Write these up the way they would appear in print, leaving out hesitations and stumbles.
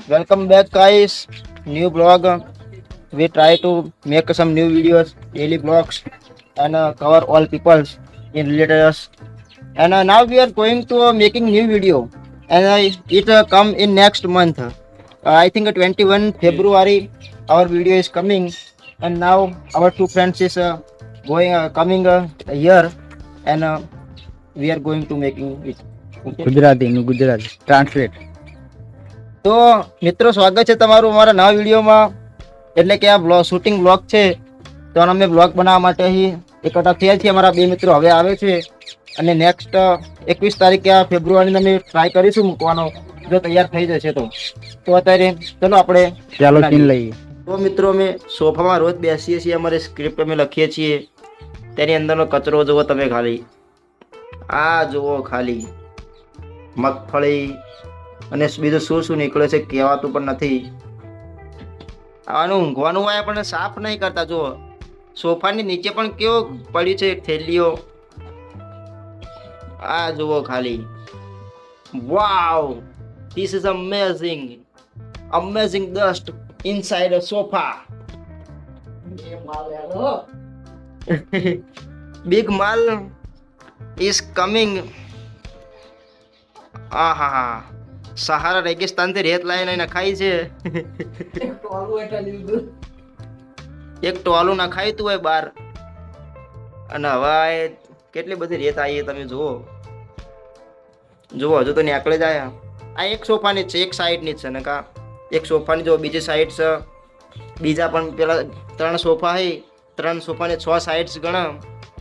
Welcome back, guys. New blog. We try to make some new videos, daily blogs, and cover all peoples in related us. And now we are going to making new video, and it come in next month. I think 21 February our video is coming, and now our two friends is going coming here, and we are going to making it. Okay? Gujarati translate. તો મિત્રો સ્વાગત છે તમારું અમારા નવા વિડીયોમાં. એટલે કે આ શૂટિંગ બ્લોગ છે તો અમે બ્લોગ બનાવવા માટે અહીં એકઠા થયા છીએ. અમારા બે મિત્રો હવે આવે છે અને નેક્સ્ટ 21 તારીખે આ ફેબ્રુઆરીને અમે ટ્રાય કરીશું મૂકવાનો, જો તૈયાર થઈ જશે તો અત્યારે ચલો આપણે ચાલો સીન લઈએ. તો મિત્રો અમે સોફામાં રોજ બેસીએ છીએ, અમારી સ્ક્રિપ્ટ અમે લખીએ છીએ, તેની અંદરનો કચરો જુઓ તમે ખાલી. આ જુઓ ખાલી મગફળી અને બીજું શું શું નીકળે છે કહેવાતું પણ નથી. આનું ઊંઘવાનું હોય પણ સાફ નહીં કરતા. જુઓ સોફાની નીચે પણ કેવો પડ્યું છે થેલીઓ. આ જુઓ ખાલી. Wow, this is amazing dust inside a sofa. Big માલ ઇઝ કમિંગ. આહા, સહારા રેગિસ્તાનથી રેત લાવીને નખાઈ છે. એક ટોલું નખાય તું હોય બાર, અને હવે કેટલી બધી રેત આવી તમે જુઓ. હજુ તો નીકળે જાય. આ એક સોફાની જ છે, એક સાઈડની જ છે ને કા એક સોફાની જો બીજી સાઈડ છે. બીજા પણ પેલા 3 સોફા છે, 3 સોફાની 6 સાઈડ્સ ગણા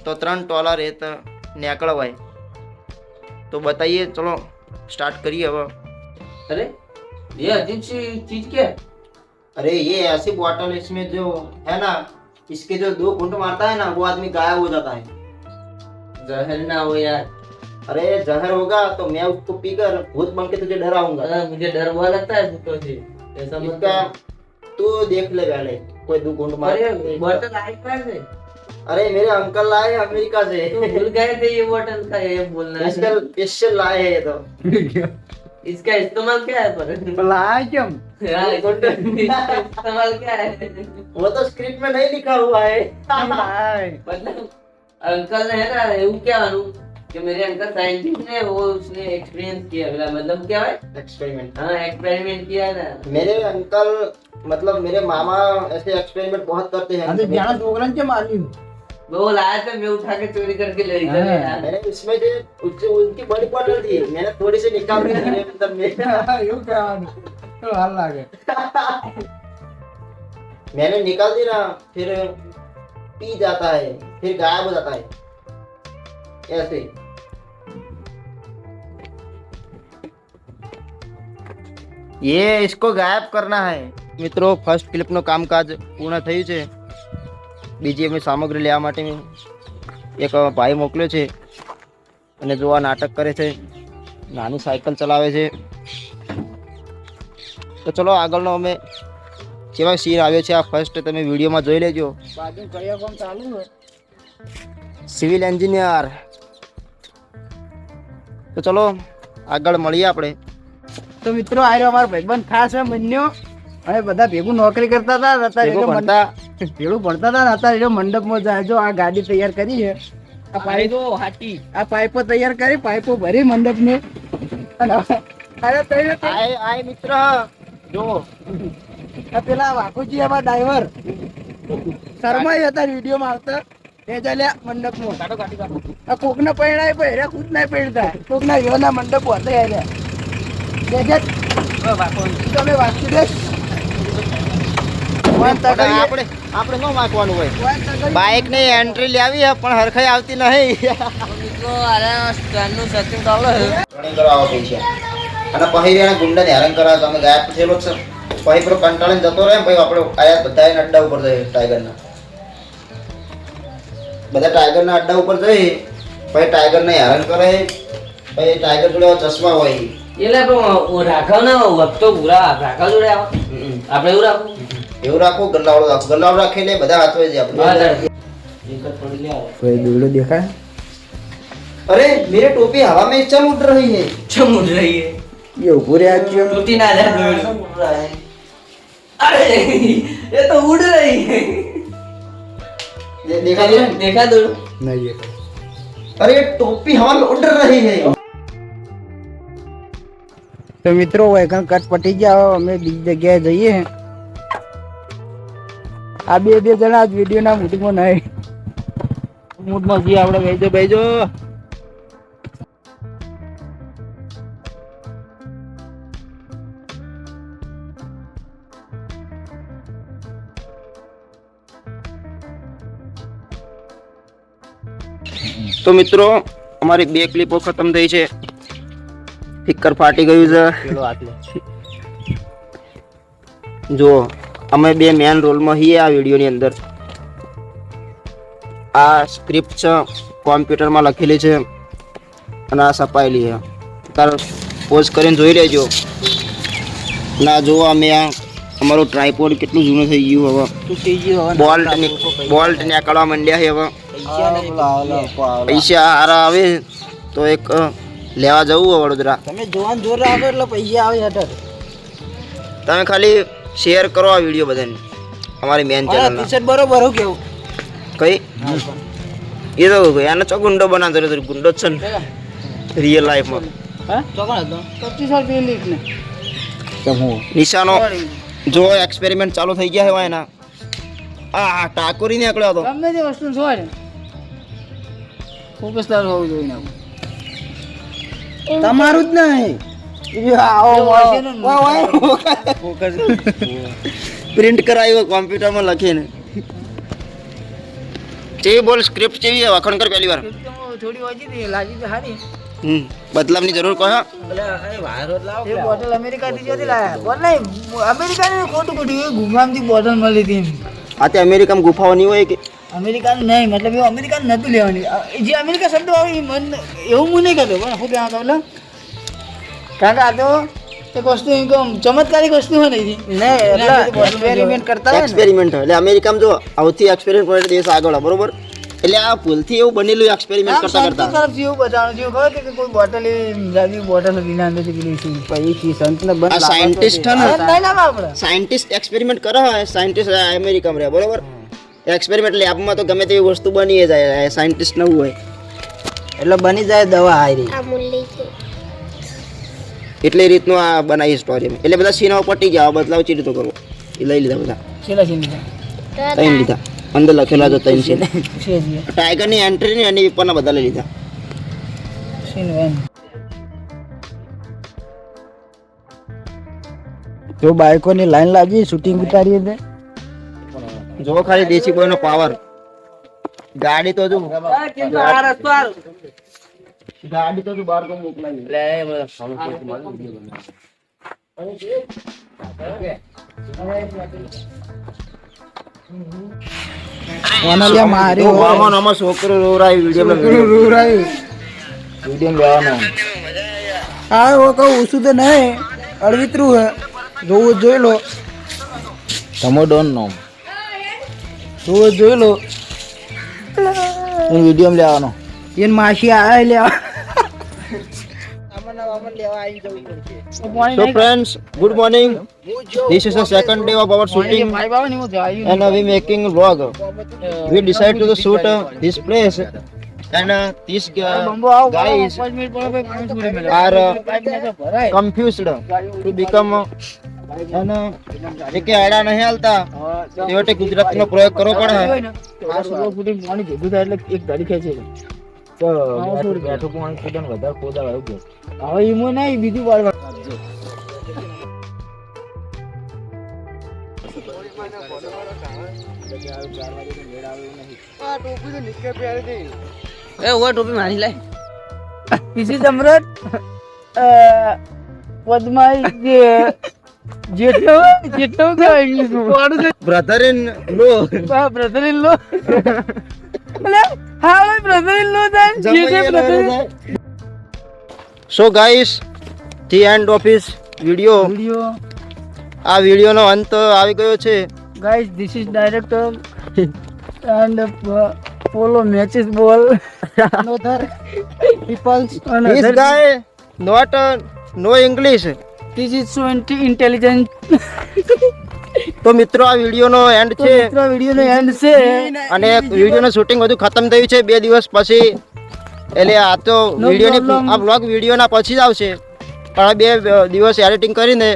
તો 3 ટોલા રેત નીકળવાય. તો बताइए, चलो स्टार्ट करिए अब. अरे ये अजीब सी चीज क्या है? अरे ये ऐसी बॉटल, इसमें जो है ना, इसके जो 2 घूंट मारता है ना वो आदमी गायब हो जाता है. जहर ना हो यार. अरे जहर होगा तो मैं उसको पीकर भूत बन के तुझे डराऊंगा. मुझे डर हुआ लगता है भूतों से. ऐसा मत इसका तू देख ले पहले, कोई 2 घूंट मार. अरे बोतल आई कहाँ से? अरे मेरे अंकल लाए अमेरिका से. तुम भूल गए थे ये बोतल का ये बोलना. स्पेशल लाए है ये तो. इसका इस्तेमाल क्या है पर? લાય કેમ? हाँ, इस्तेमाल क्या है? वो तो स्क्रिप्ट में नहीं लिखा हुआ है. मतलब अंकल ने है ना, वो क्या मानू कि मेरे अंकल साइंटिस्ट ने वो उसने एक्सपीरियंस किया. मतलब क्या है? एक्सपेरिमेंट. हाँ, एक्सपेरिमेंट किया ना. मेरे अंकल मतलब मेरे मामा ऐसे एक्सपेरिमेंट बहुत करते हैं. આજે જાણા છોકરાને કેમ આલ્યું? वो लाया था, मैं उठा के चोरी करके ले गया. मैंने इसमें जो उनकी बड़ी बॉटल थी, मैंने थोड़ी सी निकाल दी मेरे अंदर में. એવું કહેવાનું તો હાલ લાગે. मैंने निकाल दी ना, फिर पी जाता है, फिर गायब हो जाता है ऐसे. ये इसको गायब करना है. મિત્રો ફર્સ્ટ ક્લિપનો કામકાજ પૂર્ણ થયું છે. બીજી અમે સામગ્રી લેવા માટે એક ભાઈ મોકલ્યો છે અને જો આ નાટક કરે છે, નાની સાયકલ ચલાવે છે. તો ચલો આગળનો અમે કેવા સીન આવ્યો છે આ ફર્સ્ટ તમે વિડીયોમાં જોઈ લેજો. બાજુ કયા કામ ચાલુ છે? Civil engineer. તો ચલો આગળ મળીએ આપણે. તો મિત્રો આ રહ્યો અમારો ભાઈબંધ ખાસ છે મન્યો. અમે બધા ભેગું નોકરી કરતા હતા, ભેગું ભેગું ભણતા. ભણતા હતા. અત્યારે મંડપમાં જાય. જો આ ગાડી તૈયાર કરી છે, આ પાઇપો હાટી, આ પાઇપો તૈયાર કરી, પાઇપો ભરી મંડપને. અરે આય મિત્ર જો પેલા વાઘુજી એમાં ડ્રાઈવર શર્માઈ હતા વિડીયોમાં આવતા એ ચાલ્યા મંડપમાં. આ કોકને પૈણાય પણ હેરા ખુદ ના પૈણતા, કોકના યોના મંડપ હતા હેર્યા. તમે વાંચી દે. આપણે નો માગવાનું હોય. બાઇક ની એન્ટ્રી લેવી હે પણ હરખાઈ આવતી નહીં. મિત્રો અરે સ્ટારનું સર્ચિંગ ચાલે છે. રનિંગ કરાવવા પૈસા અને પછી એને ગુંડાને હેરાન કરાવે તો અમે ગાયબ થયેલો છે. પછી પેલો કંટાળીને જતો રહે. પછી આપણે આયા બધા અડ્ડા ઉપર જઈએ, ટાઈગરના બધા ટાઈગરના અડ્ડા ઉપર જઈ પછી ટાઈગરને હેરાન કરે. પછી ટાઈગર જોડે ચશ્મા હોય એટલે પણ રાઘવ ના વખતો પૂરા રાઘવ જોડે આવે. આપણે એવું રાખવું, એવું રાખવું. ગલ્લાવાળો રાખવું. ગલ્લાવાળો રાખીને બધા હાથવે છે આપણે. કોઈ દોડો દેખાય? अरे मेरी टोपी हवा में चम उड़ रही है. चम उड़ रही है. ये ऊपर आ क्यों टूटी ना जाए ब्लेड उड़ रहा है अरे ये तो उड़ रही है देखा तुमने? देखा तो नहीं ये अरे ये टोपी हवा में उड़ रही है તો મિત્રો વૈકણ કટ પટી ગયા અમે બીજી જગ્યાએ જઈએ આ બે જણા આજ વિડીયોના મૂડમાં નહીં મૂડમાં જઈએ આપણે બેજો તો મિત્રો અમારી બે ક્લિપો ખતમ થઈ છે સ્પીકર ફાટી ગયું છે જો અમે બે મેન રોલમાં છીએ આ વિડીયોની અંદર આ સ્ક્રિપ્ટ છે કોમ્પ્યુટરમાં લખેલી છે અને આ છપાયેલી છે તાર પોઝ કરીને જોઈ લેજો ના જો અમે આ અમારું ટ્રાયપોડ કેટલું જૂનું થઈ ગયું હવે તૂટી ગયો બોલ્ટ નીકળવા માંડ્યા છે હવે પૈસા હારા આવે તો એક લેવા જવું હોય વડોદરા તમે જોવાન જોર રાખો એટલે પૈસા આવે હેઠળ તમે ખાલી શેર કરો આ વિડીયો બધાને અમારી મેન ચેનલ ટી-શર્ટ બરોબર હું કેવું કઈ એ તો એને ચો ગુંડો બનાવતો રહ્યો ગુંડો જ છે ને રિયલ લાઈફમાં હા ચોકણ હતો 25 રૂપિયા લીટ ને તમો નિશાનો જો એક્સપેરિમેન્ટ ચાલુ થઈ ગયા છે એના આ ટાકોરી નીકળ્યો હતો ગમે તે વસ્તુ જોય ને ફોકસ તાર હોવું જોઈએ ને તમારું જ નહીં પ્રિન્ટ કરાવ્યો કોમ્પ્યુટરમાં લખીને જેવી બોલ સ્ક્રિપ્ટ જેવી છે વખણ કર પહેલી વાર થોડી ઓછી હતી લાગી તો સારી બદલાવની જરૂર કહો એ બોટલ અમેરિકાથી જોતી લાયા બોલ નહીં અમેરિકાની ખોટું ખોટું એ ગુફામાંથી બોટલ મળી હતી આ તે અમેરિકામાં ગુફાઓ નહીં હોય કે અમેરિકાનું નહીં મતલબ એવું અમેરિકાનું નહોતું લેવાની જે અમેરિકા શબ્દ આવે એ મન એવું હું નહીં કરતો પણ શું કહેવા કહું કારણ કે આ તો એક વસ્તુ એમ કહું ચમત્કારિક વસ્તુ હોય નહીં એક્સપેરિમેન્ટ કરતા હોય એક્સપેરિમેન્ટ એટલે અમેરિકામાં જો આવથી એક્સપેરિમેન્ટ કરે દેશ આગળ બરોબર એટલે આ ભૂલથી એવું બનેલું એક્સપેરિમેન્ટ કરતા કરતા તરફ જેવું બતાવવાનું જેવું ખબર કે કોઈ બોટલ જાગી બોટલ હતી ના અંદરથી પેલી શું પછી સંતને બંધ આ સાયન્ટિસ્ટ છે ને નહીં લાવે આપણે સાયન્ટિસ્ટ એક્સપેરિમેન્ટ કરે હોય સાયન્ટિસ્ટ અમેરિકામાં રહે બરોબર એક્સપેરિમેન્ટ લેબમાં તો ગમે તેવી વસ્તુ બની જાય સાયન્ટિસ્ટ નવું હોય એટલે બની જાય દવા હારી એટલે એ રીતનું આ બનાવી સ્ટોરી એટલે બધા સીનાઓ પટી ગયા બદલાવ ચી રીતો કરવો એ લઈ લીધા બધા છેલ્લા છેલ્લી ત્રણ લીધા અંદર લખેલા તો ત્રણ છે છે ટાઈગરની એન્ટ્રી ને એની ઉપરના બધા લઈ લીધા સીન વેન જો બાઈકોની લાઈન લાગી શૂટિંગ ઉતારી દે જો ખાલી દેશી બોય નો પાવર ગાડી તો જો ગાડી તો બહાર કો મોકલાવી ઓનલિયા મારી મામા નામા છોકરો રોરાય વિડિયો લેવાનો હા ઓ કહું ઓછું તો નહીં અડવિતરું હે જોવું જોઈ લો તમો ડોન નો જોવું જોઈ લો એ વિડિયો લેવાનો એન માસી આય લેવા So friends, good morning. This is the second day of our shooting and we making vlog. We decided to shoot this place and these guys are confused to become and એક આડા નહીં હાલતા તેઓટે ગુજરાતીનો પ્રયોગ કરવો પડે આ સોલો ફૂટિંગ પાણી ભેગું થાય એટલે એક ગાડી ખેંચે તો બેઠું પાણી ફૂટન વધારે ખોદા આવ્યું કે હવે ઈમો નહીં બીજું વાળવા એ ઓવા ટોપી મારી લાય પીસી સમ્રાટ પદ્માઈ જેટલો થાય English brother in law brother in law હા brother in law So guys, the end of his video. આ વિડિયોનો અંત આવી ગયો છે. Guys, this is director and polo matches ball. Another people's This guy not no English. This is so intelligent. તો મિત્રો આ વિડીયોનો and છે વિડીયોનો એન્ડ છે અને વિડીયોનું શૂટિંગ બધું ખતમ થયું છે 2 દિવસ પછી. એટલે આ તો વિડીયોની આ બ્લોગ વિડીયોના પછી જ આવશે, પણ આ 2 દિવસ એડિટિંગ કરીને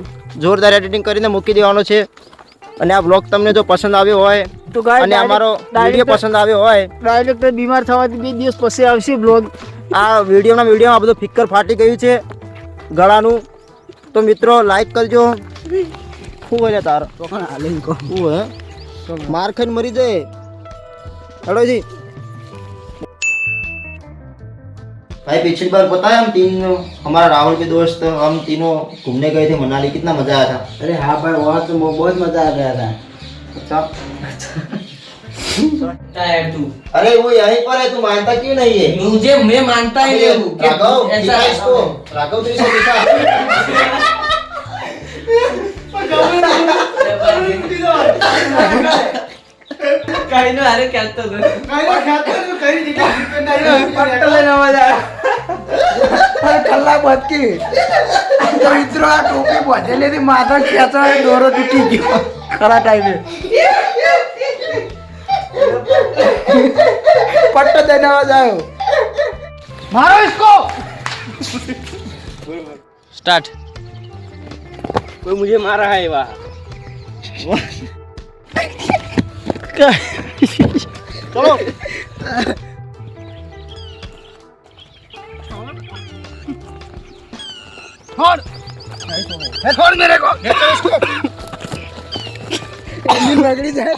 જોરદાર એડિટિંગ કરીને મૂકી દેવાનો છે. અને આ બ્લોગ તમને જો પસંદ આવ્યો હોય તો ગાય અને અમારો વિડીયો પસંદ આવ્યો હોય, ડાયરેક્ટર બીમાર થવાથી 2 દિવસ પછી આવશે બ્લોગ. આ વિડીયોમાં આ બધું ફિક્કર ફાટી ગયું છે ગળાનું. તો મિત્રો લાઈક કરજો. શું હોય તાર मार खाने मरी जाए. हेलो जी भाई, पिछली बार पता है हम हमारा राहुल के दोस्त हम तीनों घूमने गए थे मनाली. कितना मजा आया था. अरे हाँ भाई, वहाँ तो बहुत मजा आ गया था. अच्छा यार तू, अरे वो यहीं पर है, तू मानता क्यों नहीं है. मुझे मैं मानता ही नहीं हूँ कि राघव ऐसा दिखा इसको. राघव तो इसे दिखा. काही नाही. अरे खेळतो तू. કલાક બચકી તો મિત્રો આ ટોપી બાંધેલી હતી, માથા ખેંચવા દોરો તૂટી ગયો ખરા ટાઈમે. પટ્ટો દઈને અવાજ આવ્યો, મારો इसको. स्टार्ट. कोई मुझे मारा है वहाँ. चलो छोड़ मेरे को. रगड़ी जाए